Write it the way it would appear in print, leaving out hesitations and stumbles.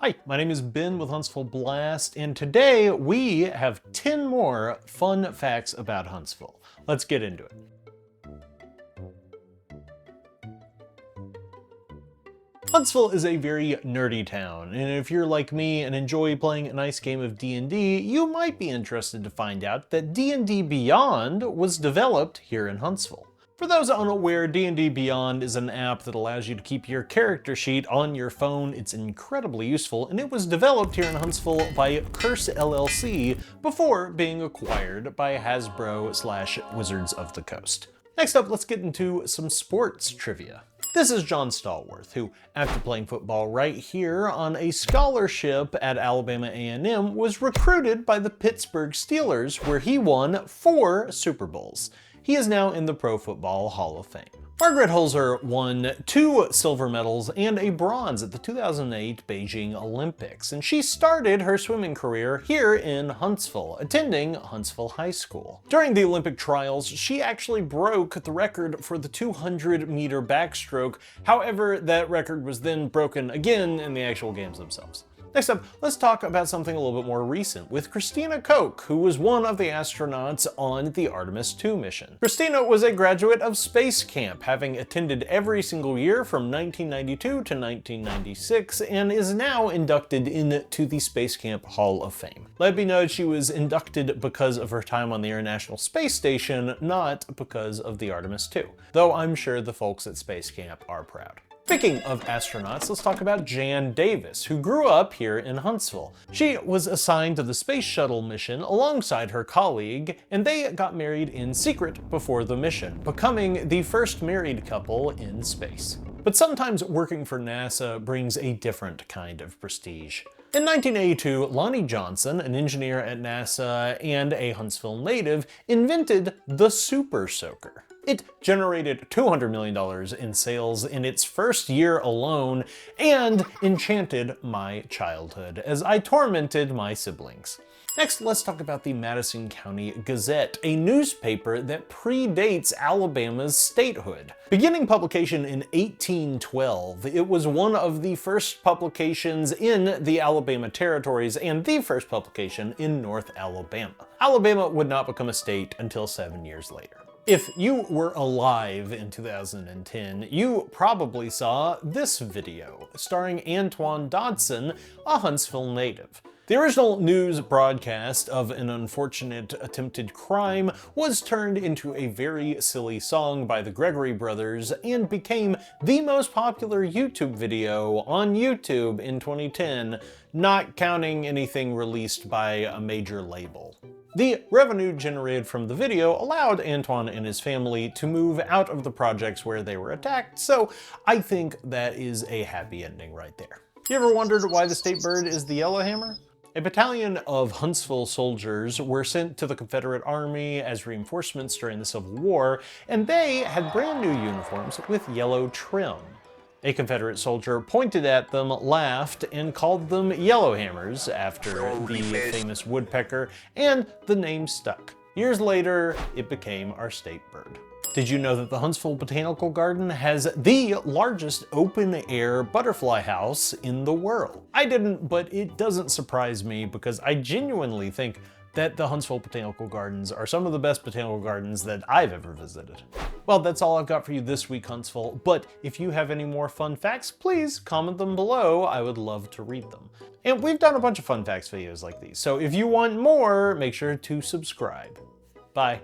Hi, my name is Ben with Huntsville Blast, and today we have 10 more fun facts about Huntsville. Let's get into it. Huntsville is a very nerdy town, and if you're like me and enjoy playing a nice game of D&D, you might be interested to find out that D&D Beyond was developed here in Huntsville. For those unaware, D&D Beyond is an app that allows you to keep your character sheet on your phone. It's incredibly useful, and it was developed here in Huntsville by Curse LLC before being acquired by Hasbro/Wizards of the Coast. Next up, let's get into some sports trivia. This is John Stallworth, who, after playing football right here on a scholarship at Alabama A&M, was recruited by the Pittsburgh Steelers, where he won 4 Super Bowls. He is now in the Pro Football Hall of Fame. Margaret Holzer won 2 silver medals and a bronze at the 2008 Beijing Olympics, and she started her swimming career here in Huntsville, attending Huntsville High School. During the Olympic trials, she actually broke the record for the 200-meter backstroke. However, that record was then broken again in the actual games themselves. Next up, let's talk about something a little bit more recent with Christina Koch, who was one of the astronauts on the Artemis II mission. Christina was a graduate of Space Camp, having attended every single year from 1992 to 1996, and is now inducted into the Space Camp Hall of Fame. Let me know she was inducted because of her time on the International Space Station, not because of the Artemis II, though I'm sure the folks at Space Camp are proud. Speaking of astronauts, let's talk about Jan Davis, who grew up here in Huntsville. She was assigned to the Space Shuttle mission alongside her colleague, and they got married in secret before the mission, becoming the first married couple in space. But sometimes working for NASA brings a different kind of prestige. In 1982, Lonnie Johnson, an engineer at NASA and a Huntsville native, invented the Super Soaker. It generated $200 million in sales in its first year alone and enchanted my childhood as I tormented my siblings. Next, let's talk about the Madison County Gazette, a newspaper that predates Alabama's statehood. Beginning publication in 1812, it was one of the first publications in the Alabama territories and the first publication in North Alabama. Alabama would not become a state until 7 years later. If you were alive in 2010, you probably saw this video starring Antoine Dodson, a Huntsville native. The original news broadcast of an unfortunate attempted crime was turned into a very silly song by the Gregory brothers and became the most popular YouTube video on YouTube in 2010, not counting anything released by a major label. The revenue generated from the video allowed Antoine and his family to move out of the projects where they were attacked, so I think that is a happy ending right there. You ever wondered why the state bird is the yellowhammer? A battalion of Huntsville soldiers were sent to the Confederate Army as reinforcements during the Civil War, and they had brand new uniforms with yellow trim. A Confederate soldier pointed at them, laughed, and called them Yellowhammers after the famous woodpecker, and the name stuck. Years later, it became our state bird. Did you know that the Huntsville Botanical Garden has the largest open-air butterfly house in the world? I didn't, but it doesn't surprise me because I genuinely think that the Huntsville Botanical Gardens are some of the best botanical gardens that I've ever visited. Well, that's all I've got for you this week, Huntsville, but if you have any more fun facts, please comment them below. I would love to read them. And we've done a bunch of fun facts videos like these, so if you want more, make sure to subscribe. Bye.